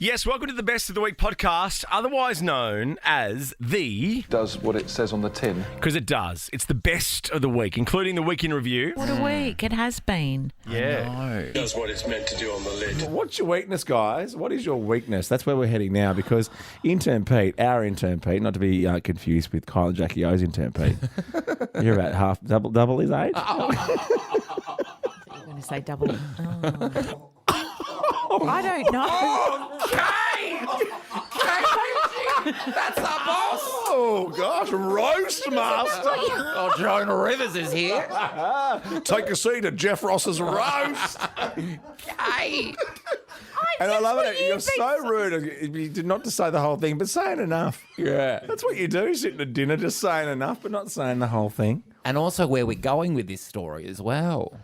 Yes, welcome to the Best of the Week podcast, otherwise known as the... Does what it says on the tin. Because it does. It's the Best of the Week, including the Week in Review. What a week it has been. Yeah. Does what it's meant to do on the lid. What's your weakness, guys? What is your weakness? That's where we're heading now because intern Pete, our intern Pete, not to be confused with Kyle and Jackie O's intern Pete, you're about half, double his age. You're going to say double. Oh. I don't know. That's our boss. Oh, gosh, roast master. Oh, Joan Rivers is here. Take a seat at Jeff Ross's roast. Hey. And I love it. You're so rude. You did not to say the whole thing, but saying enough. Yeah. That's what you do, sitting at dinner, just saying enough, but not saying the whole thing. And also where we're going with this story as well.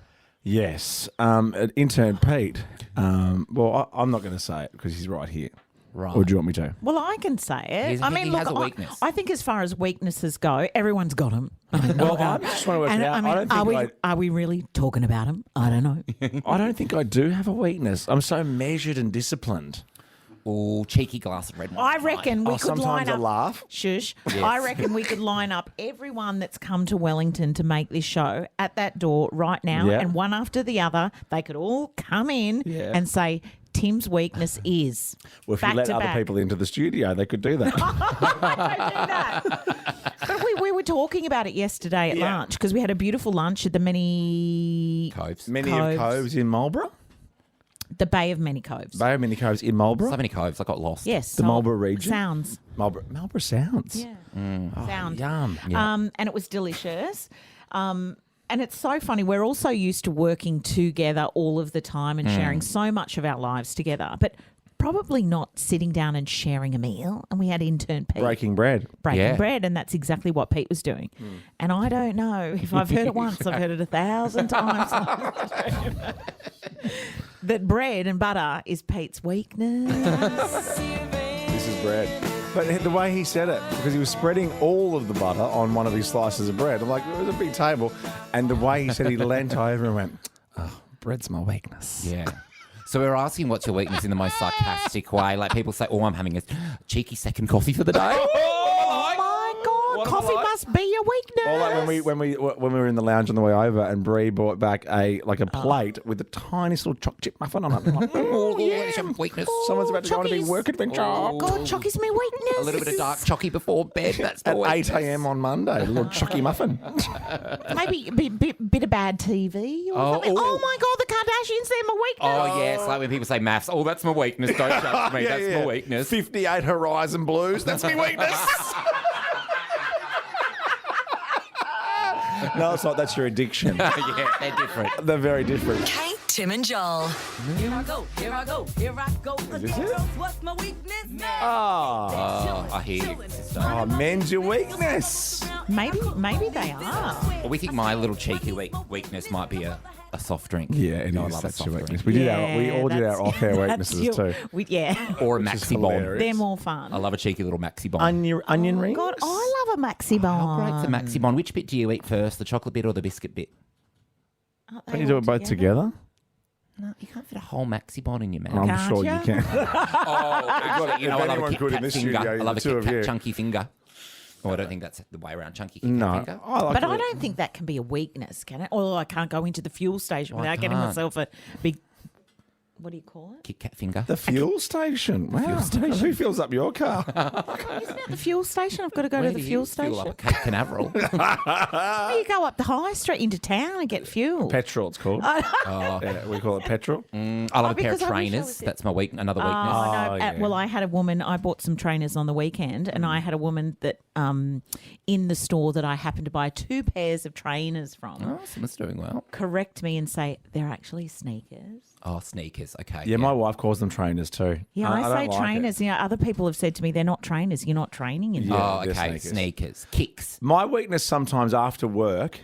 Yes. Intern Pete. Well, I'm not going to say it because he's right here. Right. Or do you want me to? Well, I can say it. He has a weakness. I think as far as weaknesses go, everyone's got them. Well, I just want to work it out. I don't think are we really talking about them? I don't know. I don't think I do have a weakness. I'm so measured and disciplined. Oh, cheeky glass of red wine. I reckon we could line sometimes I up. laugh. Shush. I reckon we could line up everyone that's come to Wellington to make this show at that door right now, Yeah. and one after the other, they could all come in Yeah. and say, Tim's weakness is. Well, if back you let to other back. people into the studio, they could do that. I don't do that. But we were talking about it yesterday at lunch because we had a beautiful lunch at the Coves. Many Coves. of Coves in Marlborough. the Bay of Many Coves. Bay of Many Coves in Marlborough. So many coves. I got lost. Yes. The Marlborough region? Sounds. Marlborough Sounds. Yeah. Sound. Yum. And it was delicious. And it's so funny. We're also used to working together all of the time and sharing so much of our lives together, but probably not sitting down and sharing a meal. And we had intern Pete Breaking bread. Yeah. bread, and that's exactly what Pete was doing. And I don't know if I've heard it once, I've heard it 1,000 times. That bread and butter is Pete's weakness. This is bread. But the way he said it, because he was spreading all of the butter on one of his slices of bread. I'm like, it was a big table. And the way he said he leant over and went, oh, bread's my weakness. Yeah. So we were asking what's your weakness in the most sarcastic way. Like people say, oh, I'm having a cheeky second coffee for the day. Oh my God, coffee must be your weakness. Or like when we were in the lounge on the way over and Bree brought back a plate with the tiniest little choc chip muffin on it. I'm like, Oh, yeah. Weakness. someone's about to go on a big Chockies. work adventure. God, Chocky's my weakness. A little bit of dark chocky before bed. That's the At 8 weakness. a.m. on Monday, a little chocky muffin. Maybe a bit of bad TV or Oh, something. ooh. Oh my God, the Kardashians, they're my weakness. Oh, yes. Like when people say maths. Oh, that's my weakness. Don't judge me. That's my weakness. 58 Horizon Blues. That's my weakness. No, it's not. That's your addiction. Yeah, they're different. They're very different. Kate, Tim and Joel. Here I go, here I go, here I go. Is this it? What's my weakness? Oh, I hear you, sister. oh, men's your weakness. Maybe they are. Well, we think my little cheeky weakness might be a soft drink. Yeah, it I is. love a That's soft your drink. weakness. We all did our off-air that's weaknesses your- too. Yeah, Or a Which is maxi bomb. hilarious. they're more fun. I love a cheeky little maxi bomb. Onion rings. God, I love a maxi bar. How great's a maxi bomb? Which bit do you eat first, the chocolate bit or the biscuit bit? Can you do it both together? No, you can't fit a whole maxi bomb in your mouth. I'm Can't sure ya? you can. Oh, you know, I love a anyone Kit could in Kat this finger. studio, I love a the two Kit of Kat you. chunky finger. Oh, I don't think that's the way around. Chunky Kit Kat No, finger. I like But it. I don't think that can be a weakness, can it? Or I can't go into the fuel station Why without getting can't? myself a big, what do you call it? Kit Kat finger. The fuel station. Wow. Who fills up your car? Isn't it the fuel station? I've got to go Where to the do fuel you fuel station. up at Cape Canaveral? You go up the high street into town and get fuel. Petrol, it's called. Yeah, we call it petrol. I love a pair of because I wish I trainers. was- That's my another weakness. I know. yeah. Well, I had a woman. I bought some trainers on the weekend, and I had a woman that in the store that I happened to buy 2 pairs of trainers from. Oh, someone's doing well. Correct me and say they're actually sneakers. Oh, sneakers. Okay. Yeah, my wife calls them trainers too. Yeah, I don't say like it. trainers. You know, other people have said to me they're not trainers. You're not training in them. Yeah, Oh, they're okay. sneakers. Sneakers. Kicks. My weakness sometimes after work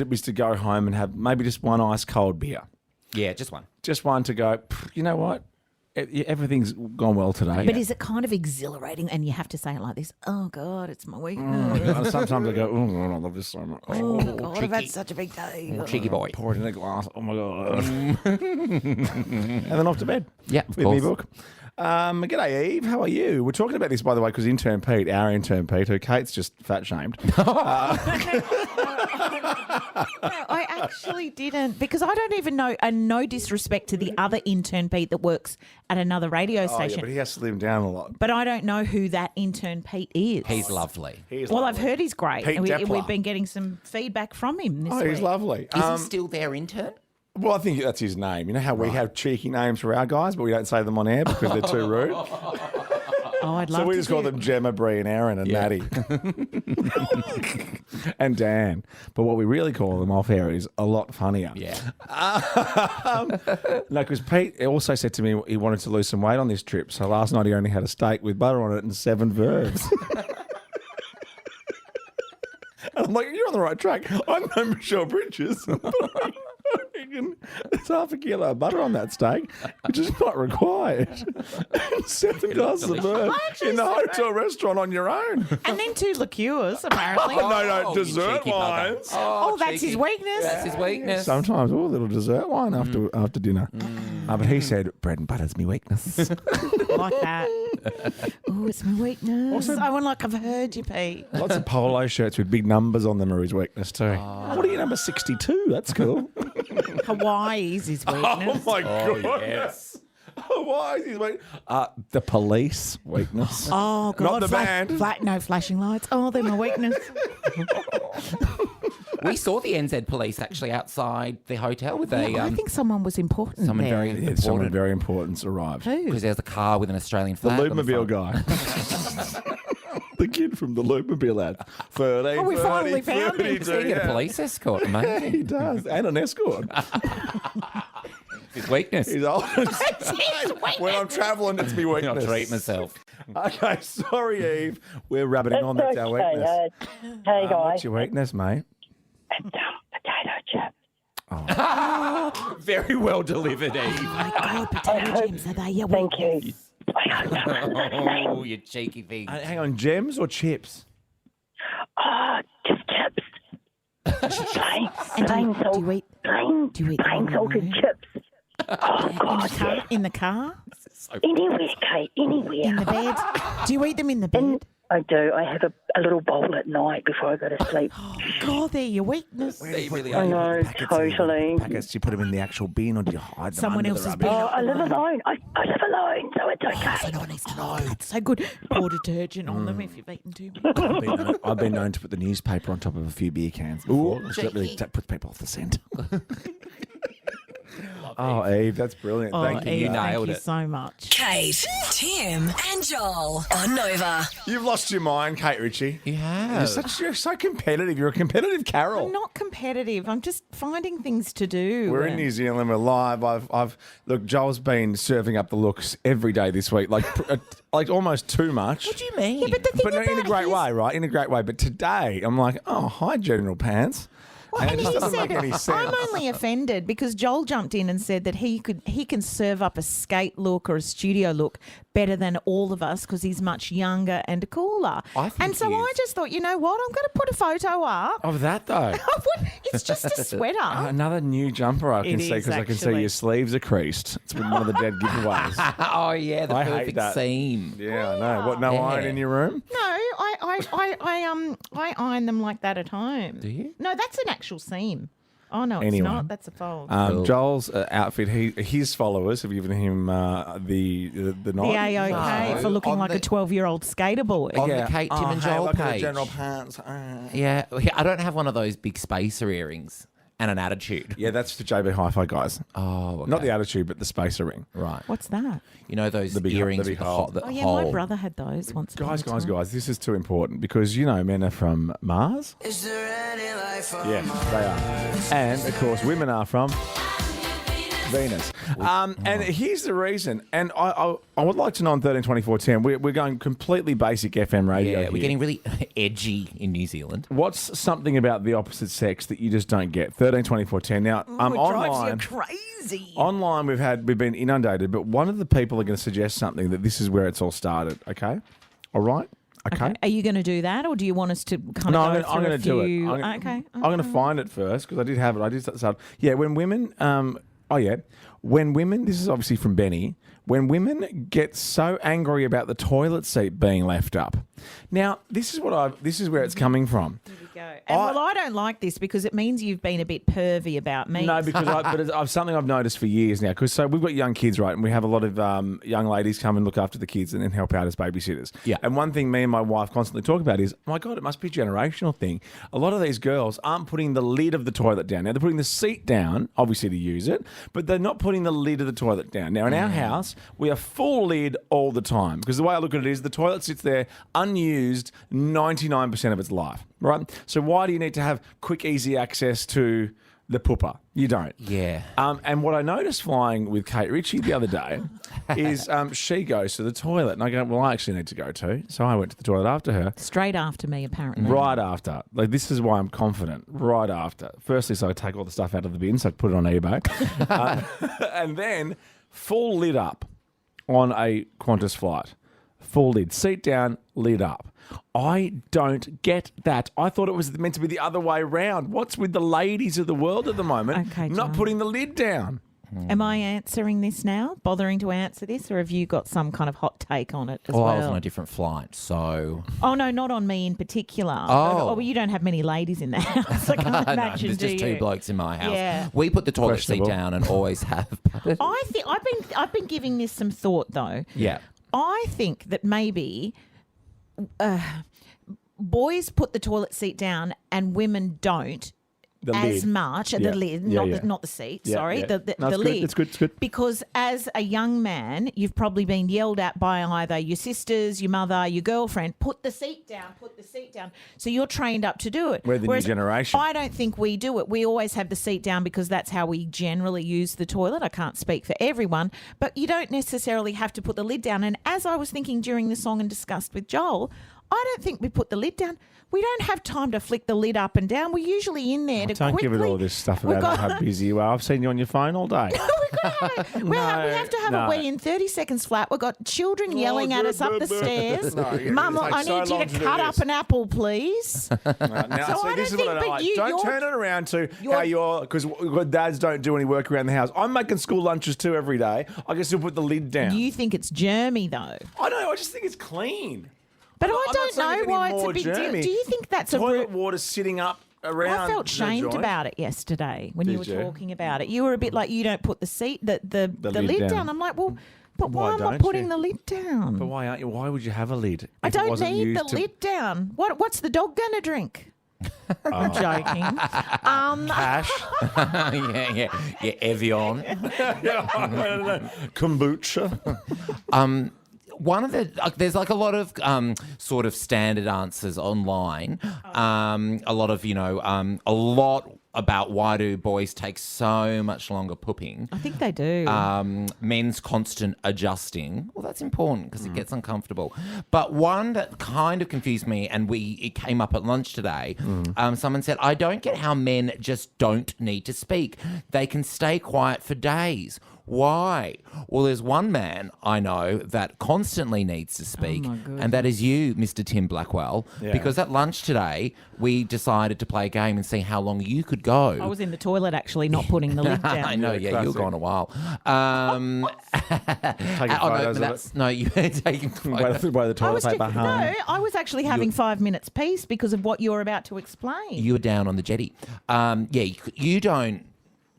was to go home and have maybe just one ice cold beer. Yeah, just one. Just one to go, you know what? Everything's gone well today. But is it kind of exhilarating? And you have to say it like this. Oh God, it's my weakness. Sometimes I go, oh, I love this so much. Oh God, I've had cheeky. such a big day. Cheeky boy. Pour it in a glass. Oh my God. And then off to bed. Yeah, of With me course. book. G'day, Eve. How are you? We're talking about this, by the way, because intern Pete, our intern Pete, who Kate's just fat shamed. I actually didn't because I don't even know, and no disrespect to the other intern Pete that works at another radio Oh, yeah, station. but he has slimmed down a lot. But I don't know who that intern Pete is. He's lovely. He is Well, lovely. I've heard he's great. Pete and Depler. we've been getting some feedback from him this Oh, week. he's lovely. Is he still their intern? Well, I think that's his name. You know how we have cheeky names for our guys, but we don't say them on air because they're too rude? Oh, I'd love So we to just call do- them Gemma, Bree, and Aaron, and Maddie. And Dan. But what we really call them off air is a lot funnier. Yeah. No, because Pete also said to me he wanted to lose some weight on this trip. So last night he only had a steak with butter on it and 7 verbs. And I'm like, you're on the right track. I'm no Michelle Bridges. There's half a kilo of butter on that steak, which is not required. And 7 glasses of verbs in the hotel restaurant on your own. And then 2 liqueurs, apparently. No, you dessert cheeky bugger. wines. Oh, that's cheeky. his weakness. That's his weakness. Sometimes, a little dessert wine after dinner. But he said, bread and butter's my weakness. Like that. Oh, it's my weakness. I want like I've heard you, Pete. Lots of polo shirts with big numbers on them are his weakness too. What are you, number 62? That's cool. Hawaii's his weakness. my God. Yes. Why is his weakness? The police weakness. Oh, God. Not the band. No flashing lights. Oh, they're my weakness. We saw the NZ police actually outside the hotel with a I think someone was important someone there. very Yeah, someone important. very important's arrived. Who? Because there's a car with an Australian The flag. on the Lubemobile front. guy. The kid from the Lubemobile ad. 30, Oh, we finally found him. 32, He get a yeah. police escort, Yeah, mate. he does. And an escort. His weakness. He's old. When I'm travelling, it's me I'll weakness. treat myself. Okay, sorry, Eve. We're rabbiting on. That's our weakness. Hey guys, What's your weakness, mate? potato chips. Very well delivered, Eve. Oh, potato chips, are they your Thank weakness? you. I hope Oh, you cheeky thing. Hang on, gems or chips? just chips. Plain, And plain salt. do you eat Plain, do you eat them plain on salted the road? chips. Oh God, yes. in the car? Anywhere, Kate. Anywhere. In the bed? Do you eat them in the bed? I do. I have a little bowl at night before I go to sleep. God, they're your weakness. They really I are. know, totally. Packets, do you put them in the actual bin or do you hide them Someone under else the has rubbish? been Oh, I live alone. I live alone, so it's okay. So no one needs to know. It's so good. Pour detergent on them if you've eaten too much. I've been known to put the newspaper on top of a few beer cans before. That really puts people off the scent. Oh, Eve, that's brilliant. Oh, Thank you. Eve, nailed thank you it. so much. Kate, Tim, and Joel on Nova. You've lost your mind, Kate Ritchie. You have. You're so competitive. You're a competitive Carol. I'm not competitive. I'm just finding things to do. We're in New Zealand. We're live. I've look. Joel's been serving up the looks every day this week, like almost too much. What do you mean? Yeah, but the thing But in a about great his- way, right? In a great way. But today, I'm like, oh, hi, General Pants. Well, and it he just doesn't said, make any sense. I'm only offended because Joel jumped in and said that he can serve up a skate look or a studio look better than all of us because he's much younger and cooler. I think and so he I is. just thought, you know what? I'm going to put a photo up. Of that though. It's just a sweater. Another new jumper I can It see is, because I can see actually. your sleeves are creased. It's been one of the dead giveaways. Oh, yeah, the I hate perfect that. seam. Yeah, I know. What? No Yeah. iron in your room? No, I iron them like that at home. Do you? No, that's an actual seam. Oh no, it's Anyway. not. That's a fold. Cool. Joel's outfit. His followers have given him the the nod. AOK for looking on like the- a 12-year-old skater boy. On the Kate, Tim, and Joel look at the page. General Pants. Yeah, I don't have one of those big spacer earrings and an attitude. Yeah, that's for JB Hi-Fi guys. Oh, okay. Not the attitude, but the spacer ring. Right. What's that? You know those The big- earrings the big with the, hole. the Oh yeah, hole. my brother had those once. upon a time. Guys, this is too important because, you know, men are from Mars. Is there any life on Mars? They are. And, of course, women are from Venus. And here's the reason. And I would like to know on 13 24 10. We're going completely basic FM radio. Yeah, here. we're getting really edgy in New Zealand. What's something about the opposite sex that you just don't get? 13 24 10. Now, It drives online. you crazy. Online, we've been inundated, but one of the people are going to suggest something that this is where it's all started. Okay, all right. Okay. Are you going to do that, or do you want us to kind No, of I'm go going through to a do it. few? I'm going to find it first because I did have it. I did start. Yeah, when women. When women. This is obviously from Benny. When women get so angry about the toilet seat being left up. Now, this is where it's coming from. Here we go. And I don't like this because it means you've been a bit pervy about me. No, because it's something I've noticed for years now. Because we've got young kids, right? And we have a lot of young ladies come and look after the kids and then help out as babysitters. Yeah. And one thing me and my wife constantly talk about is, my God, it must be a generational thing. A lot of these girls aren't putting the lid of the toilet down. Now, they're putting the seat down, obviously to use it, but they're not putting the lid of the toilet down. Now, in our house, we are full lid all the time because the way I look at it is the toilet sits there unused 99% of its life, right? So why do you need to have quick, easy access to the pooper? You don't. Yeah. And what I noticed flying with Kate Ritchie the other day is she goes to the toilet. And I go, well, I actually need to go too. So I went to the toilet after her. Straight after me, apparently. Right after. Like, this is why I'm confident. Right after. Firstly, so I take all the stuff out of the bin, so I put it on eBay. And then full lid up on a Qantas flight. Full lid. Seat down, lid up. I don't get that. I thought it was meant to be the other way around. What's with the ladies of the world at the moment Okay, not John. putting the lid down? Am I answering this now? Bothering to answer this, or have you got some kind of hot take on it as Well, well? I was on a different flight, so... Oh no, not on me in particular. Oh. Well, you don't have many ladies in the house. I can't imagine. There's just do you? two blokes in my house. Yeah. We put the toilet seat Questionable. down and always have. I think I've been giving this some thought though. Yeah. I think that maybe boys put the toilet seat down and women don't. The as lid. much Yeah. the lid, Yeah, not yeah. not the seat. Yeah, sorry, yeah. the No, it's good, lid. it's good, it's good. Because as a young man, you've probably been yelled at by either your sisters, your mother, your girlfriend. Put the seat down. Put the seat down. So you're trained up to do it. We're the new Whereas generation. I don't think we do it. We always have the seat down because that's how we generally use the toilet. I can't speak for everyone, but you don't necessarily have to put the lid down. And as I was thinking during the song and discussed with Joel, I don't think we put the lid down. We don't have time to flick the lid up and down. We're usually in there to Don't quickly... give it all this stuff We've about got- how busy you are. I've seen you on your phone all day. we have to have no. a wee in 30 seconds flat. We've got children yelling at us up the stairs. No, it Mum, takes I so need you long to to do cut this. up an apple, please. Now, So I this is don't what I think, don't like. but Don't you're- turn it around to you're- how you're, because dads don't do any work around the house. I'm making school lunches too every day. I can still put the lid down. You think it's germy, though. I know. I just think it's clean. But I'm I not don't saying know it's why any it's a more big deal. germy. Do you think that's a Toilet water sitting up around? I felt the shamed joint. about it yesterday when you were Did you? talking about it. You were a bit like, you don't put the lid lid down. down. I'm like, well, but Why why am I don't putting you? the lid down? But why aren't you? Why would you have a lid? I if it don't wasn't need the used to- lid down. What's the dog going to drink? I'm Oh. joking. Cash. yeah, Evian. Kombucha. One of the there's like a lot of sort of standard answers online. A lot of a lot about why do boys take so much longer pooping. I think they do. Men's constant adjusting. Well, that's important because it gets uncomfortable. But one that kind of confused me, and it came up at lunch today. Someone said, "I don't get how men just don't need to speak. They can stay quiet for days. Why?" Well, there's one man I know that constantly needs to speak, and that is you, Mr. Tim Blackwell. Yeah. Because at lunch today, we decided to play a game and see how long you could go. I was in the toilet actually, not putting the lid down. I know, yeah, you were classic. gone a while. Taking photos of it. No, you were taking photos. By the I toilet was paper home. no, I was actually having 5 minutes peace because of what you're about to explain. You were down on the jetty. You don't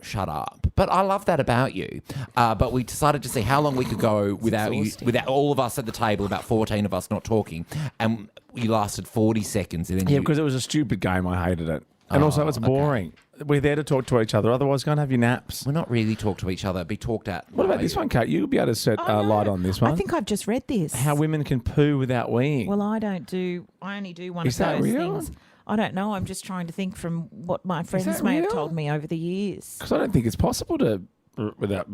shut up. But I love that about you. But we decided to see how long we could go without you, exhausting. without all of us at the table, about 14 of us not talking. And you lasted 40 seconds. And then Yeah, you, because it was a stupid game. I hated it. And also, it's boring. We're there to talk to each other. Otherwise, go and have your naps. we're not really talk to each other. Be talked at. What about this one, Kate? You'll be able to set Oh, no. light on this one. I think I've just read this. How women can poo without weeing. Well, I only do one Is of that those real? things. I don't know. I'm just trying to think from what my friends that may have real? told me over the years. Because I don't think it's possible to without.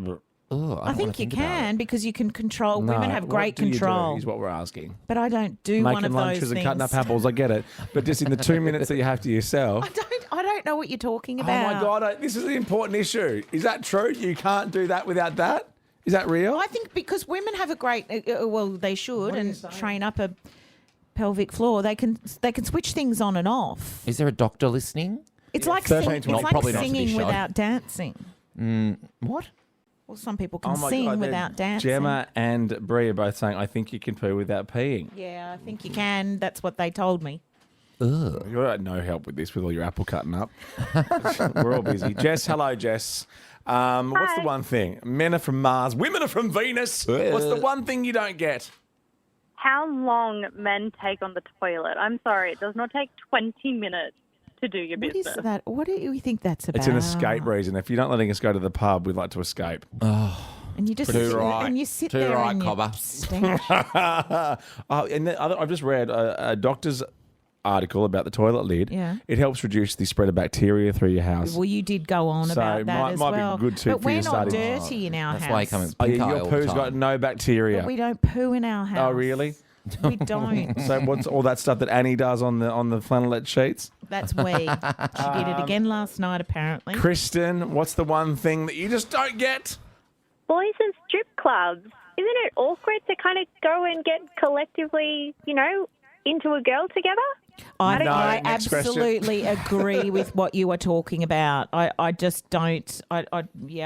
Oh, I think you can because you can control. No, Women have what great do you do control. is what we're asking. But I don't do one Making of those lunches things. and cutting up apples, I get it. But just in the 2 minutes that you have to yourself. I don't know what you're talking Oh about. my God, this is an important issue. Is that true? You can't do that without that? Is that real? I think because women have a great, well, they should, and train up a pelvic floor. They can switch things on and off. Is there a doctor listening? It's like 13, it's 12. like Probably not to be singing shown. without dancing. What? Well, some people can Oh my sing God, without dancing. Gemma and Brie are both saying, I think you can poo without peeing. Yeah, I think you can. That's what they told me. You're at no help with this, with all your apple cutting up. We're all busy. Jess, hello, Jess. What's the one thing? Men are from Mars, women are from Venus. What's the one thing you don't get? How long men take on the toilet. I'm sorry, it does not take 20 minutes to do your What is business. that? What do you think that's about? It's an escape reason. If you're not letting us go to the pub, we'd like to escape. And you just Too right. and you sit Too there right, and you Cobber. stench. I've just read a doctor's article about the toilet lid. Yeah. It helps reduce the spread of bacteria through your house. Well, you did go on So about that might as be a well. good tip but for we're you not starting- dirty in our That's house. why you come in Oh, yeah, pink eye your all the poo's time. got no bacteria. But we don't poo in our house. Oh, really? We don't. So what's all that stuff that Annie does on the flannelette sheets? That's we. She did it again last night, apparently. Kristen, what's the one thing that you just don't get? Boys and strip clubs. Isn't it awkward to kind of go and get collectively, into a girl together? I No, next question. absolutely agree with what you are talking about. I just don't. I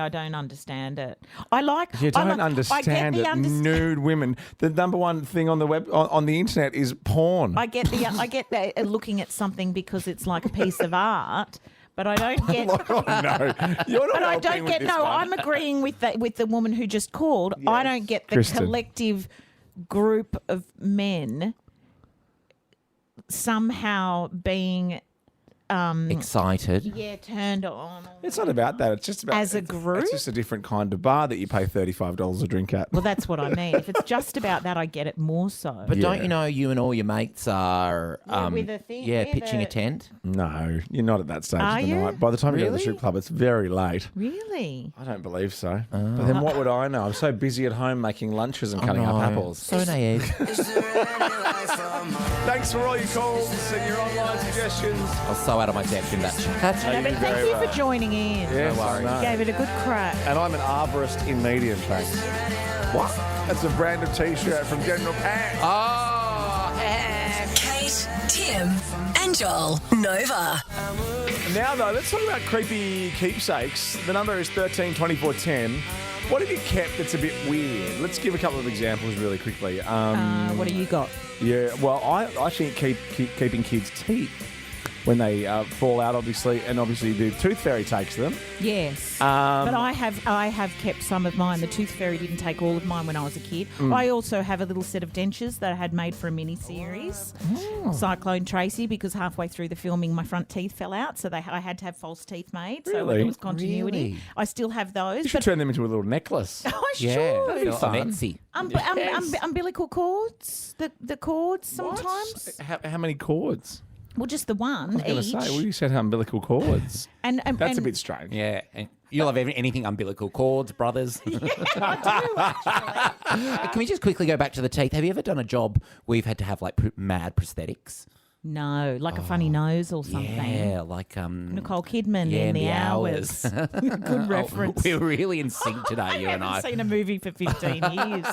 don't understand it. I like. You I don't like- understand I it. get the Nude women. The number one thing on the web on the internet is porn. I get the looking at something because it's like a piece of art, but I don't get. Oh, no, you're not. But I helping don't with get. this No, one. I'm agreeing with the woman who just called. I don't get the Kristen. collective group of men somehow being Excited. turned on. It's not about that. It's just about As a group? It's just a different kind of bar that you pay $35 a drink at. Well, that's what I mean. If it's just about that, I get it more so. But don't Yeah. you know you and all your mates are with a thing- yeah, with pitching a a- tent? No, you're not at that stage Are of the you? night. By the time you go to the Really? strip club, it's very late. Really? I don't believe so. But then what would I know? I'm so busy at home making lunches and cutting up apples. So naive. Thanks for all your calls and your online suggestions. I was so out of my depth in that chat. No, but thank you for joining in. Yes, No worries. I know. Gave it a good crack. And I'm an arborist in medium, thanks. What? That's a brand of T-shirt from General Pants. Oh, Kate, Tim, and Joel. Nova. Now, though, let's talk about creepy keepsakes. The number is 13 24 10. What have you kept that's a bit weird? Let's give a couple of examples really quickly. What do you got? Yeah, well, I think keeping kids' teeth when they fall out, obviously, and obviously the tooth fairy takes them. Yes. But I have kept some of mine. The tooth fairy didn't take all of mine when I was a kid. I also have a little set of dentures that I had made for a mini-series. Cyclone Tracy, because halfway through the filming my front teeth fell out, so I had to have false teeth made. So Really? there was continuity. Really? I still have those. You should turn them into a little necklace. I yeah. should. That's fun. Etsy. Umbilical cords, the cords sometimes. How many cords? Well, just the one I was going to each. say, well, you said umbilical cords. and That's a bit strange. Yeah, and you'll have anything umbilical cords, brothers. Can we just quickly go back to the teeth? Have you ever done a job where you've had to have like mad prosthetics? No, like a funny nose or something. Yeah, like Nicole Kidman yeah, in The Hours. Good reference. We're really in sync today, you and I. haven't seen a movie for 15 years.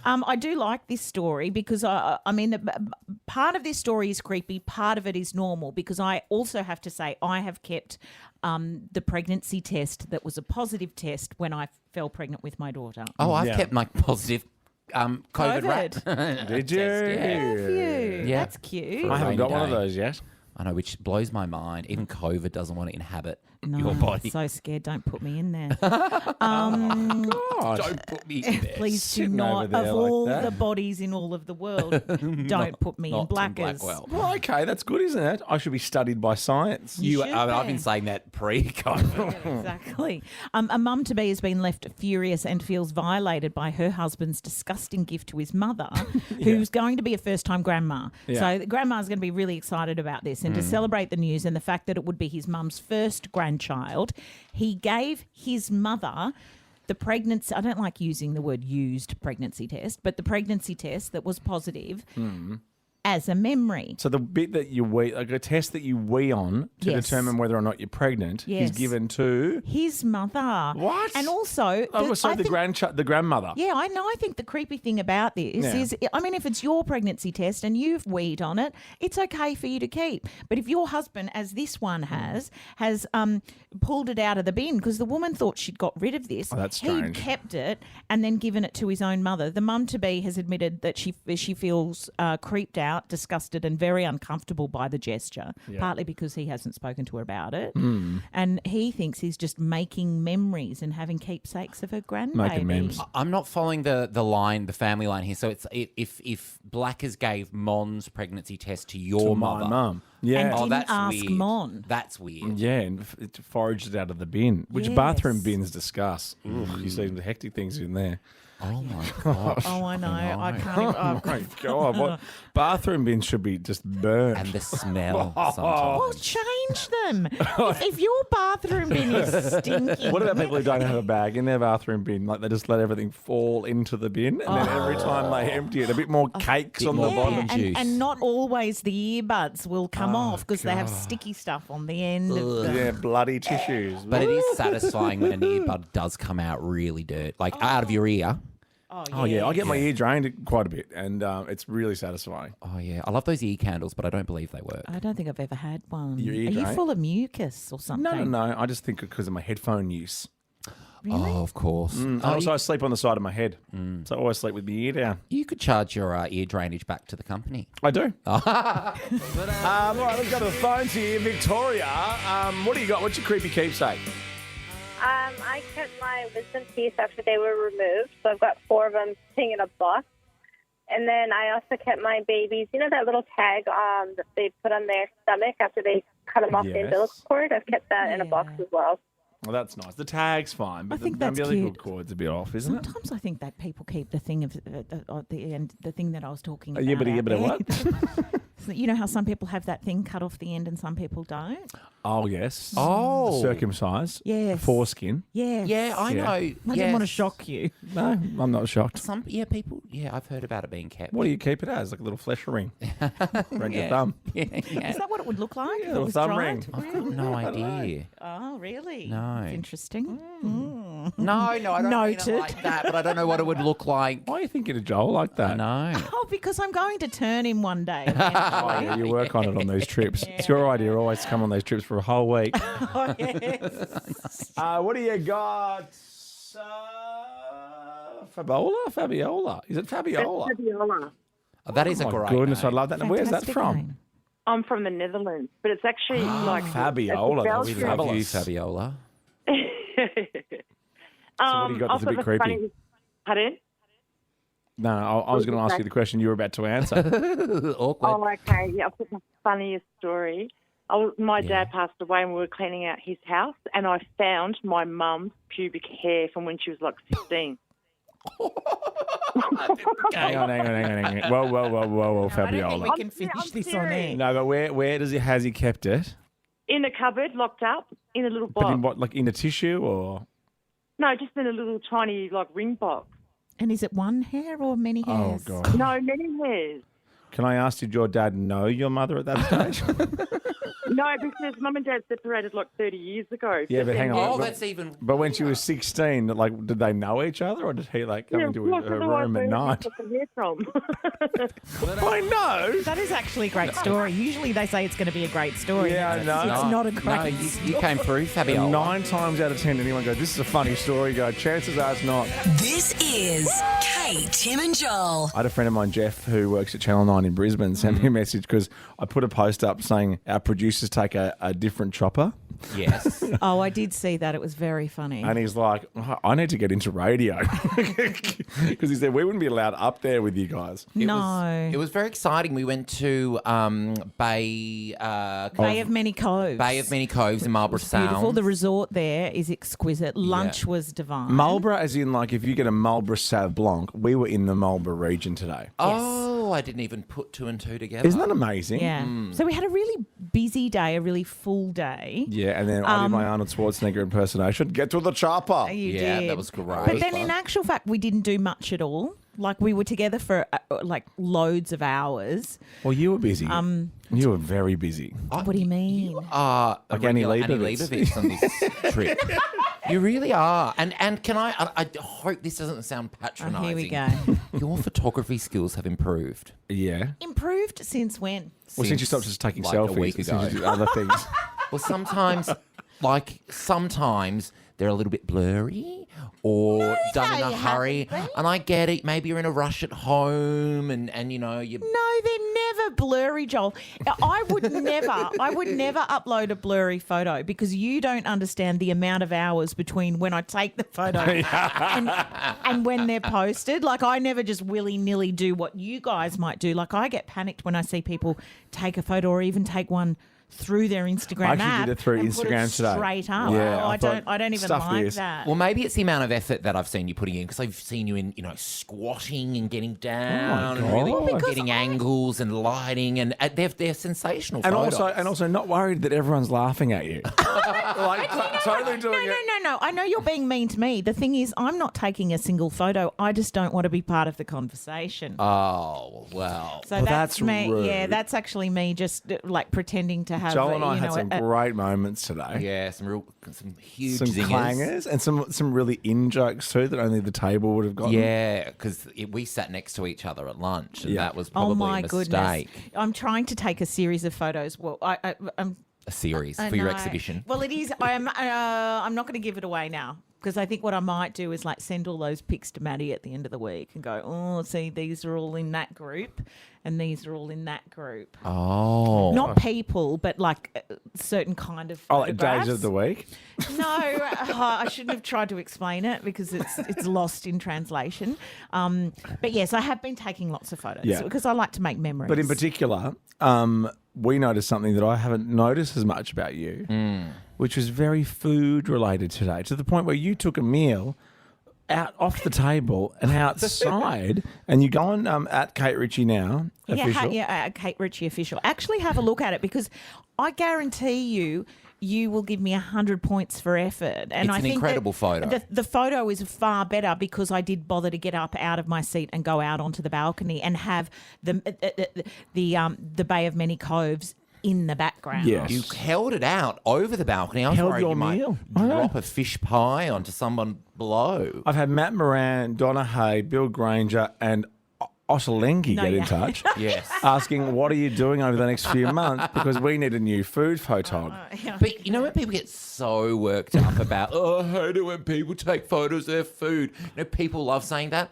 I do like this story because, part of this story is creepy, part of it is normal because I also have to say I have kept the pregnancy test that was a positive test when I fell pregnant with my daughter. Oh, I've Yeah. kept my positive COVID rat. Did you? Have you? Yeah. That's cute. I haven't rainy got one of day. those yet. I know, which blows my mind. Even COVID doesn't want to inhabit No, your body. so scared. Don't put me in there. God. Don't put me in there. Please do Sitting not. over there Of like all that. the bodies in all of the world, don't put me in Not in blackers. Blackwell. Well, okay, that's good, isn't it? I should be studied by science. You You, should I've be. been saying that pre-COVID. Exactly. A mum-to-be has been left furious and feels violated by her husband's disgusting gift to his mother, who's going to be a first-time grandma. Yeah. So the grandma's going to be really excited about this. and to celebrate the news and the fact that it would be his mum's first grandchild, he gave his mother the pregnancy, I don't like using the word used pregnancy test, but the pregnancy test that was positive as a memory. So the bit that you wee, like a test that you wee on to Yes. determine whether or not you're pregnant, Yes. is given to His mother. What? And also... the grandmother. Yeah, I know. I think the creepy thing about this is, I mean, if it's your pregnancy test and you've weed on it, it's okay for you to keep. But if your husband, as this one has pulled it out of the bin because the woman thought she'd got rid of this, that's he'd strange. kept it and then given it to his own mother. The mum-to-be has admitted that she feels creeped out, disgusted and very uncomfortable by the gesture, partly because he hasn't spoken to her about it. And he thinks he's just making memories and having keepsakes of her grandbaby. Making memes. I'm not following the family line here. So it's if Blackers gave Mon's pregnancy test to your To mother. my mum. Yeah. And Oh, didn't that's ask weird. Mon. That's weird. Yeah, and it foraged it out of the bin, which Yes. bathroom bins discuss. You see the hectic things in there. Oh my gosh. Oh, I know. I can't even... Oh my God, what bathroom bins should be just burned. And the smell Well, sometimes. change them. if your bathroom bin is stinky... What about people who don't have a bag in their bathroom bin? Like they just let everything fall into the bin, and then every time they empty it, a bit more cakes on the more bottom. lemon juice. and not always the earbuds will come off because they have sticky stuff on the end of them. Yeah, bloody tissues. But it is satisfying when an earbud does come out really like out of your ear. Oh yeah, I get my ear drained quite a bit, and it's really satisfying. Oh yeah, I love those ear candles, but I don't believe they work. I don't think I've ever had one. Your ear Are you drain? full of mucus or something? No. I just think because of my headphone use. Really? Oh, of course. And also, I sleep on the side of my head, so I always sleep with my ear down. You could charge your ear drainage back to the company. I do. All right, let's go to the phones here. Victoria, what do you got? What's your creepy keepsake? I kept my wisdom teeth after they were removed, so I've got 4 of them sitting in a box. And then I also kept my babies, you know that little tag that they put on their stomach after they cut them off the Yes. umbilical cord? I've kept that in a box as well. Well, that's nice. The tag's fine, but I think the that's umbilical cute. cord's a bit off, isn't it? Sometimes I think that people keep the thing of at the end, the thing that I was talking about. Yibbity out yibbity there. So you know how some people have that thing cut off the end and some people don't? Oh, yes. Oh. Circumcised. Yes. Foreskin. Yes. Yeah, I Yeah. know. I didn't want to shock you. No, I'm not shocked. People. Yeah, I've heard about it being kept. What do you keep it as? Like a little flesh ring around your Yeah. thumb. Yeah. Is that what it would look like? if it little was thumb dried? ring. I've got no idea. Oh, really? No. It's interesting. No, I don't mean Noted. it like that, but I don't know what it would look like. Why are you thinking of Joel like that? No. Oh, because I'm going to turn him one day. Oh, yeah, you work on it on these trips. It's your idea always to come on these trips for a whole week. Oh, yes. What do you got? Fabiola? Is it Fabiola? Fabiola. Oh, that is Oh a my great goodness, I name. love that. And where's that Fantastic from? name. I'm from the Netherlands, but it's actually like Fabiola, it's a that's We love Belgian- you, fabulous. Fabiola. So what do you got that's a bit also the creepy? funny- Pardon? No, I was going to ask you the question you were about to answer. Awkward. Oh, okay. Yeah, I've got the funniest story. My dad passed away and we were cleaning out his house, and I found my mum's pubic hair from when she was like 16. Hang on. Whoa, I don't think Fabiola. we can finish I'm this on serious. air. No, but where has he kept it? In a cupboard, locked up, in a little But in box. what, like in a tissue or? No, just in a little tiny like ring box. And is it one hair or many Oh hairs? God! No, many hairs. Can I ask, did your dad know your mother at that stage? No, because mum and dad separated like 30 years ago. Yeah, but hang on. Oh, But- that's even. But when she was 16, like, did they know each other, or did he like come into lots her of the room at ones night? where they took the hair from. I know. That is actually a great story. Usually they say it's going to be a great story. Yeah, I It's- know. It's not a great No, you came through, And Fabiola. 9 times out of 10, anyone go, "This is a funny story." Go, chances are it's not. This is Kate, Tim and Joel. I had a friend of mine, Jeff, who works at Channel 9 in Brisbane, sent me a message because I put a post up saying our producers take a different chopper. Yes. Oh, I did see that. It was very funny. And he's like, I need to get into radio. Because he said, we wouldn't be allowed up there with you guys. No. It was very exciting. We went to Bay Bay of Many Coves. Bay of Many Coves in Marlborough Beautiful. Sound. The resort there is exquisite. Lunch was divine. Marlborough, as in, like, if you get a Marlborough Sauv Blanc, we were in the Marlborough region today. Oh, Oh, I didn't even put two and two together. Isn't that amazing? Yeah. So we had a really busy day, a really full day. Yeah, and then I did my Arnold Schwarzenegger impersonation. Get to the chopper. You Yeah, did. that was great. But then in actual fact, we didn't do much at all. Like we were together for like loads of hours. Well, you were busy. You were very busy. What do you mean? Like Annie Annie Leibovitz. Leibovitz on this trip. You really are. And can I hope this doesn't sound patronising. Here we go. Your photography skills have improved. Yeah. Improved since when? Well, since you stopped just taking like a selfies, week since ago. you did other things. Well, sometimes they're a little bit blurry or done in a they hurry. haven't been. And I get it. Maybe you're in a rush at home and you know, you No, they're never blurry, Joel. I would never upload a blurry photo because you don't understand the amount of hours between when I take the photo and when they're posted. Like, I never just willy-nilly do what you guys might do. Like, I get panicked when I see people take a photo or even take one through their Instagram I actually app did it through and put Instagram it today. straight up. Yeah, Oh, I thought, I don't even stuff like this. that. Well, maybe it's the amount of effort that I've seen you putting in because I've seen you in, you know, squatting and getting down and really God. Well, getting angles and lighting, and they're sensational And photos. also not worried that everyone's laughing at you. Like, totally doing it. No. I know you're being mean to me. The thing is, I'm not taking a single photo. I just don't want to be part of the conversation. Oh, well. So Well, that's that's me. rude. Yeah, that's actually me just like pretending to have. Joel and I you had know, some great moments today. Yeah, some huge Some zingers. clangers and some really in jokes too that only the table would have gotten. Yeah, because we sat next to each other at lunch, and Yeah. that was Oh probably my a mistake. goodness! I'm trying to take a series of photos. Well, I'm A series I for your know. exhibition. Well, it is. I'm not going to give it away now because I think what I might do is like send all those pics to Maddie at the end of the week and go, oh, see, these are all in that group, and these are all in that group. Oh. Not people, but like certain kind of Oh, like days photographs. of the week. No, I shouldn't have tried to explain it because it's lost in translation. But yes, I have been taking lots of photos Yeah. because I like to make memories. But in particular, we noticed something that I haven't noticed as much about you, which was very food related today, to the point where you took a meal out off the table and outside, and you go on at Kate Ritchie now, official. Kate Ritchie official. Actually, have a look at it because I guarantee you will give me 100 points for effort. And It's I an think incredible photo. The photo is far better because I did bother to get up out of my seat and go out onto the balcony and have the Bay of Many Coves in the background. Yes. You held it out over the balcony. I was Held worried your you might meal. I know. drop a fish pie onto someone below. I've had Matt Moran, Donna Hay, Bill Granger, and Ottolenghi No, get in yeah. touch. Yes. Asking, what are you doing over the next few months? Because we need a new food photog. But you know when people get so worked up about, oh, I hate it when people take photos of their food. You know, people love saying that.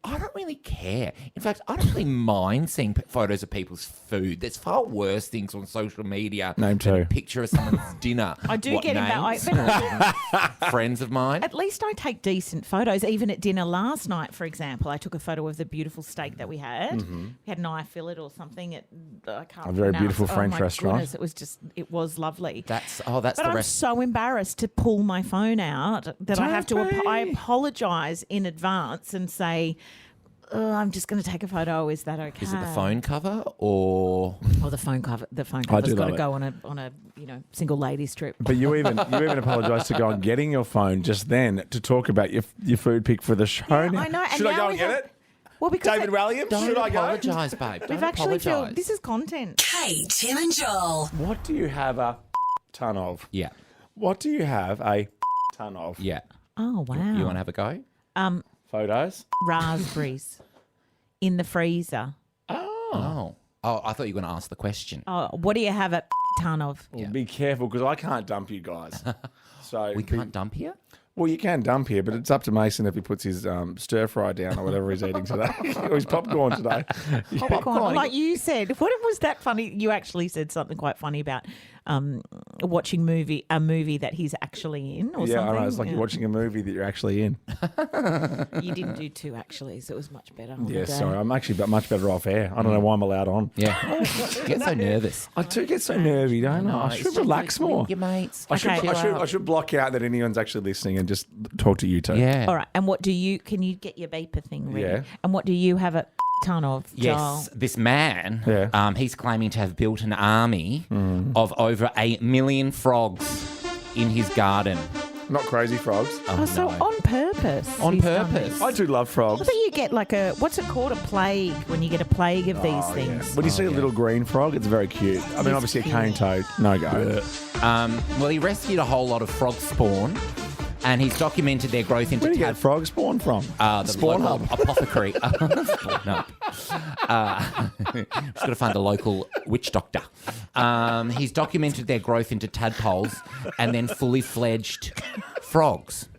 I don't really care. In fact, I don't really mind seeing photos of people's food. There's far worse things on social media Name than a two. picture of someone's dinner. I do What get names? Friends of mine. At least I take decent photos. Even at dinner last night, for example, I took a photo of the beautiful steak that we had. We had an eye fillet or something at I can't A very pronounce. beautiful French my restaurant. Goodness, it was lovely. That's but the I'm rest. so embarrassed to pull my phone out that I have to. I apologise in advance and say, oh, I'm just going to take a photo. Is that okay? Is it the phone cover or? Oh, the phone cover. The phone I cover's do got to love go on a single ladies trip. But you even apologised to go on getting your phone just then to talk about your food pic for the show. Yeah, now. I know. And Should I now go we and get have- it? Well, because David Walliams? Don't Should I go? apologise, babe. Don't we've actually apologise. filmed. This is content. Kate, Tim, and Joel. What do you have a ton of? Yeah. What do you have a ton of? Yeah. Oh wow. You want to have a go? Photos? Raspberries in the freezer. Oh. Oh, I thought you were going to ask the question. Oh, what do you have a ton of? Well, be careful because I can't dump you guys. So We can't dump here? Well, you can dump here, but it's up to Mason if he puts his stir fry down or whatever he's eating today, or his popcorn today. Popcorn. Like you said, what was that funny? You actually said something quite funny about watching a movie that he's actually in, or Yeah, something. I know. It's like you're watching a movie that you're actually in. You didn't do two actually, so it was much better. on Yeah, the day. sorry. I'm actually much better off air. I don't know why I'm allowed on. Yeah. Get so nervous. I do get so nervy, don't I? I should relax more. Your mates. I should, Okay. I should block out that anyone's actually listening and just talk to you two. Yeah. All right. And what do you? Can you get your beeper thing ready? Yeah. And what do you have a ton of, Joel? Yes, this man, Yeah. he's claiming to have built an army of over 1 million frogs in his garden. Not crazy frogs. Oh, so on purpose. On he's done purpose. this. I do love frogs. I bet you get like what's it called? A plague, when you get a plague of these things. When you see a little green frog, it's very cute. I mean, It's obviously cute. a cane toad, no go. Well, he rescued a whole lot of frog spawn, and he's documented their growth into Where do you get frog spawn from? the Spawn local hub. apothecary. No. Just got to find a local witch doctor. He's documented their growth into tadpoles and then fully fledged frogs.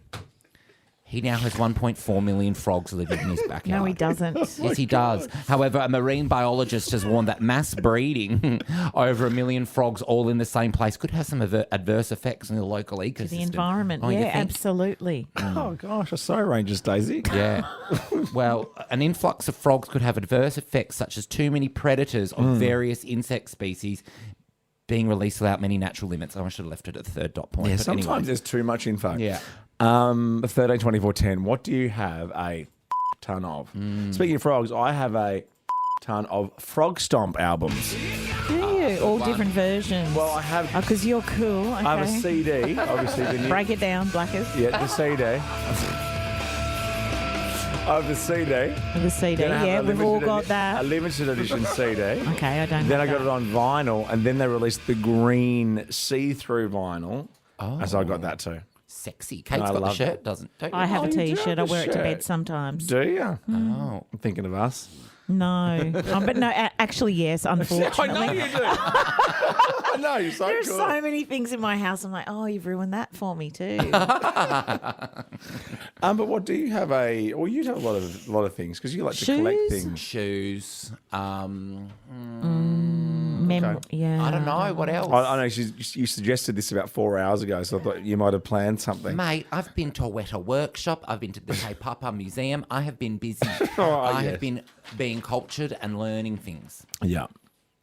He now has 1.4 million frogs living in his backyard. No, he doesn't. Yes, he does. However, a marine biologist has warned that mass breeding over 1 million frogs all in the same place could have some adverse effects on the local ecosystem. The environment. Oh, you Yeah, think? absolutely. Oh, gosh, a so ranges, Daisy. Yeah. Well, an influx of frogs could have adverse effects such as too many predators of various insect species being released without many natural limits. I should have left it at the third dot point. Yeah, but sometimes anyway. there's too much info. Yeah. 13, 24, 10. What do you have a ton of? Speaking of frogs, I have a ton of Frog Stomp albums. Do you? All different versions. Well, I have. because you're cool. Okay. I have a CD, obviously. The new, Break it down, Blackers. yeah, the CD. I have the CD. The CD. Then I have Yeah, a we've all limited got A that. limited edition CD. Okay, I don't Then I have got that. it on vinyl, and then they released the green see-through vinyl. Oh. So I got that too. Sexy. Kate's I got the love shirt, that. don't you? I have Oh, a you do T-shirt. have I a wear it to bed shirt. sometimes. Do you? Oh. I'm thinking of us. No. But no, actually, yes, unfortunately. I know you do. I know, you're so There are cool. so many things in my house. I'm like, oh, you've ruined that for me too. But what do you have a? Well, you have a lot of things because you like to collect Shoes? things. Shoes. Yeah. I don't know. What else? I know you suggested this about 4 hours ago, so I thought you might have planned something. Mate, I've been to a Weta workshop. I've been to the Te Papa Museum. I have been busy. I yes. have been being cultured and learning things. Yeah,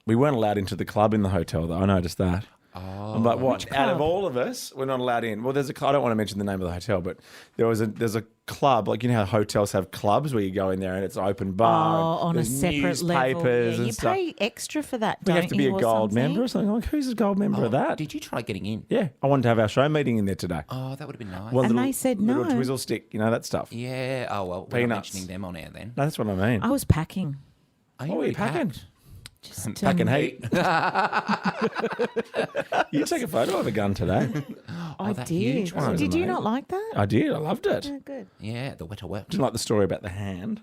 we weren't allowed into the club in the hotel though. I noticed that. Oh, I'm like, what? Out of all of us, we're not allowed in. Well, there's I don't want to mention the name of the hotel, but there's a club, like you know how hotels have clubs where you go in there and it's open bar. Oh, on a there's separate level. newspapers Yeah, and you stuff. pay extra for that, We don't have to be you, a or gold something? member or something. Like, who's a gold member of that? Did you try getting in? Yeah, I wanted to have our show meeting in there today. Oh, that would have been nice. One And little- they said little no. twizzle stick, you know that stuff. Yeah. Oh, well, we're not Peanuts. mentioning them on air then. No, that's what I mean. I was packing. Are What were you packing? packed? Just, Packing heat. You take a photo of a gun today. I that did. huge one. Did you Amazing. not like that? I did. I loved it. Oh, good. Yeah, the Weta workshop. Didn't like the story about the hand.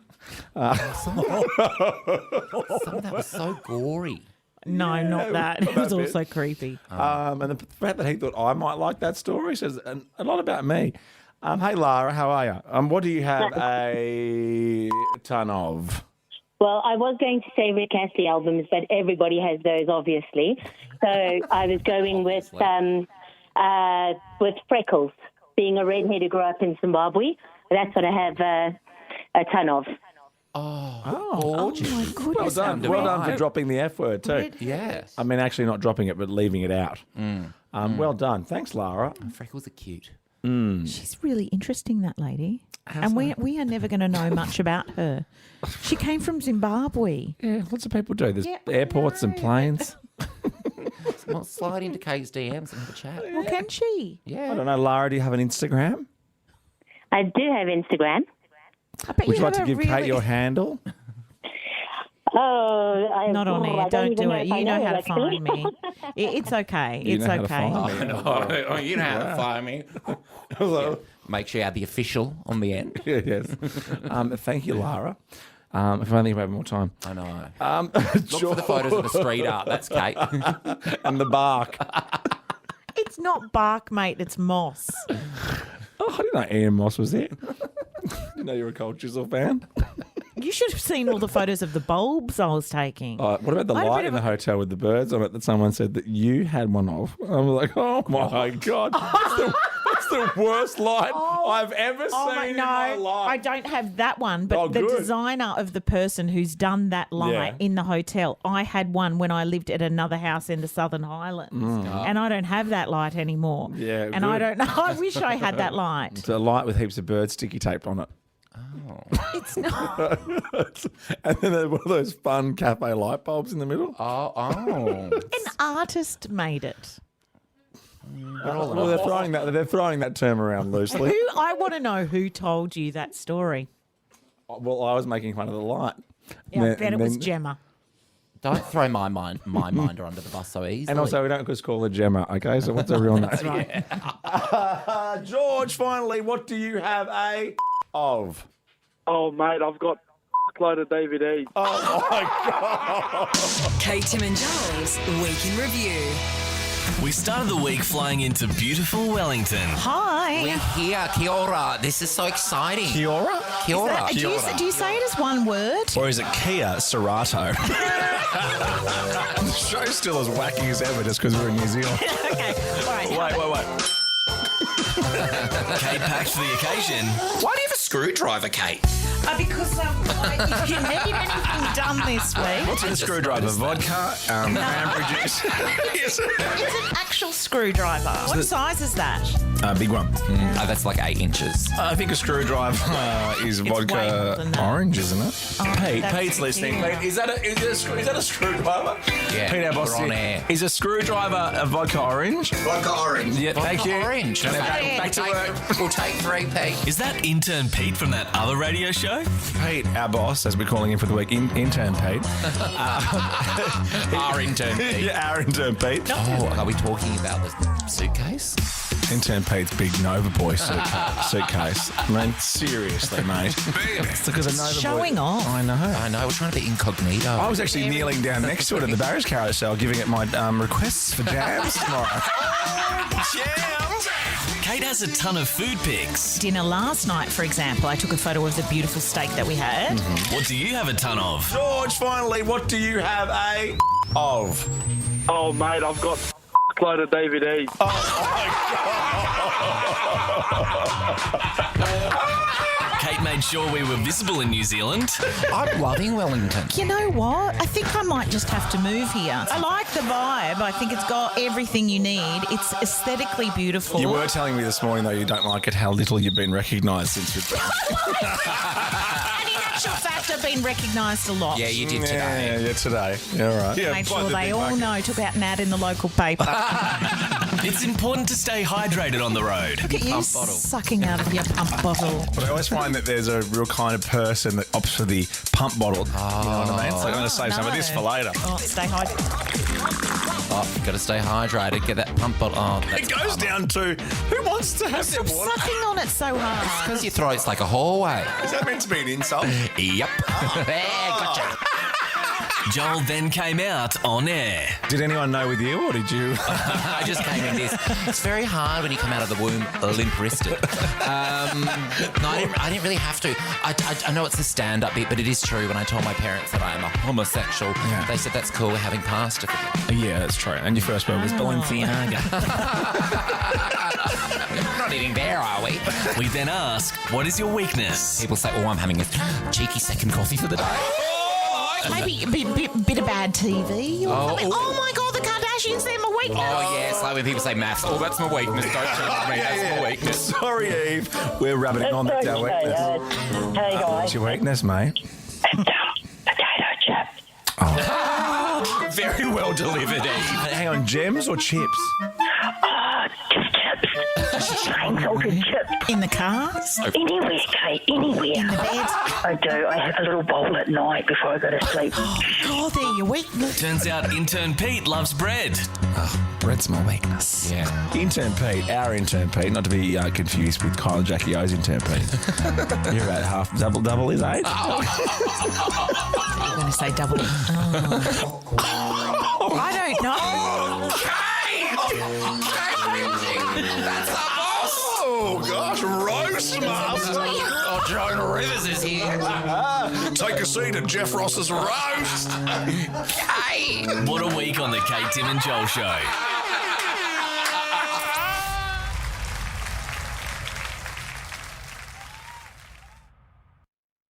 Some of that was so gory. No, not that. It was also creepy. And the fact that he thought I might like that story says a lot about me. Hey, Lara, how are you? What do you have a ton of? Well, I was going to say Rick Astley albums, but everybody has those, obviously. So I was going with Freckles. Being a redhead who grew up in Zimbabwe, that's what I have a ton of. Gorgeous. Oh, my goodness. Well done for dropping the F word, too. Yes. I mean, actually not dropping it, but leaving it out. Well done. Thanks, Lara. Freckles are cute. She's really interesting, that lady. And we are never going to know much about her. She came from Zimbabwe. Yeah, lots of people do. There's Yeah, I airports and know. planes. Well, slide into Kay's DMs and have a chat. Well, can she? Yeah. I don't know, Lara, do you have an Instagram? I do have Instagram. I bet Would you like have to a give Kate really- your handle? Not on air. I Don't even do know it. if I You know how to actually. find me. It's okay. You It's know how to okay. find me. Oh, you know how to find me. Yeah. Make sure you add the official on the end. Yes. Thank you, Lara. If only we had more time. I know. Look Look for the photos of the street art. That's Kate. and the bark. It's not bark, mate. It's moss. Oh, I didn't know Ian Moss was there. Didn't know you were a Cold Chisel fan. You should have seen all the photos of the bulbs I was taking. What about the I had a light bit in of the hotel with the birds on it that someone said that you had one of? I was like, oh my God. That's the worst light I've ever seen in my life. I don't have that one, but Oh, the good. designer of the person who's done that light Yeah. in the hotel, I had one when I lived at another house in the Southern Highlands, and I don't have that light anymore. Yeah, and I good. don't know. I wish I had that light. It's a light with heaps of bird sticky tape on it. It's not. And then there's one of those fun cafe light bulbs in the middle. Oh. An artist made it. Well, they're throwing that term around loosely. I want to know who told you that story. Well, I was making fun of the light. Yeah, I bet it was Gemma. Don't throw my minder under the bus so easily. And also, we don't just call her Gemma, okay? So what's her real name? That's right. George, finally, what do you have of? Oh, mate, I've got a load of DVDs. Oh, my God. Kate, Tim and Joel's Week in Review. We started the week flying into beautiful Wellington. Hi. We're here. Kia ora. This is so exciting. Kia ora? Kia ora. Do you say it as one word? Or is it Kia Serato? The show's still as wacky as ever just because we're in New Zealand. Okay. All right. Wait. Kate packed for the occasion. Why do you have a screwdriver, Kate? Because you need anything done this week. What's in a screwdriver? Vodka, cranberry juice. It's an actual screwdriver. What size is that? Big one. Oh, that's like 8 inches. I think a screwdriver is way more vodka than that. orange, isn't it? That's Pete's listening. tequila. Pete, is that a screwdriver? Yeah, Pete, our boss, we're on air. is a screwdriver a vodka orange? Vodka orange. Yeah, thank you. Orange. And then back to work. We'll take 3, Pete. Is that intern Pete from that other radio show? Pete, our boss, as we're calling him for the week, intern Pete. Our intern, Pete. Yeah, our intern Pete. Oh, are we talking about the suitcase? Intern Pete's big Nova Boy suitcase. I mean, seriously, mate. It's because of Nova Boy. Showing off. I know. I know, we're trying to be incognito. I was actually kneeling down next to it at the Barriers Carousel, giving it my requests for jams tomorrow. Jams! Kate has a ton of food pics. Dinner last night, for example, I took a photo of the beautiful steak that we had. What do you have a ton of? George, finally, what do you have of? Oh, mate, I've got a load of DVDs. Kate made sure we were visible in New Zealand. I'm loving Wellington. You know what? I think I might just have to move here. I like the vibe. I think it's got everything you need. It's aesthetically beautiful. You were telling me this morning, though, you don't like it, how little you've been recognised since you've been. And in actual fact, I've been recognised a lot. Yeah, you did today. Yeah, today. Yeah, all right. Yeah, Made sure they all know. Took out an ad in the local paper. It's important to stay hydrated on the road. Look at you sucking out of your pump bottle. But I always find that there's a real kind of person that opts for the pump bottle. You know what I mean? So I'm going to save some of this for later. Oh, stay hydrated. Oh, got to stay hydrated. Get that pump bottle. Oh, It goes down to who wants to have their water? Sucking on it so hard. because your throat's like a hallway. Is that meant to be an insult? Yep. Yeah, gotcha. Joel then came out on air. Did anyone know with you, or did you? I just came in this. It's very hard when you come out of the womb limp-wristed. No, I didn't really have to. I know it's a stand-up bit, but it is true. When I told my parents that I am a homosexual, they said, that's cool, we're having pasta for you. Yeah, that's true. And your first word was Balenciaga. We're not eating there, are we? We then ask, what is your weakness? People say, oh, I'm having a cheeky second coffee for the day. Maybe a bit of bad TV or something. Oh my God, the Kardashians, they're my weakness. Oh, yes, like when people say maths. Oh, that's my weakness. Don't judge me. That's my weakness. Sorry, Eve. We're rubbing it on that our weakness. Hey, guys. What's your weakness, mate? Potato chips. Very well delivered, Eve. Hang on, gems or chips? Just chips. Plain salted chips. In the car? Anywhere, Kate, anywhere. In the bed? I do. I have a little bowl at night before I go to sleep. Oh, they're your weakness. Turns out intern Pete loves bread. Bread's my weakness. Yeah. Intern Pete, our intern Pete, not to be confused with Kyle and Jackie O's intern Pete. You're about half double is 8. You're going to say double. I don't know. That's the boss. Oh, gosh, roast master. Oh, Joan Rivers is here. Take a seat at Jeff Ross's roast. What a week on the Kate, Tim and Joel show.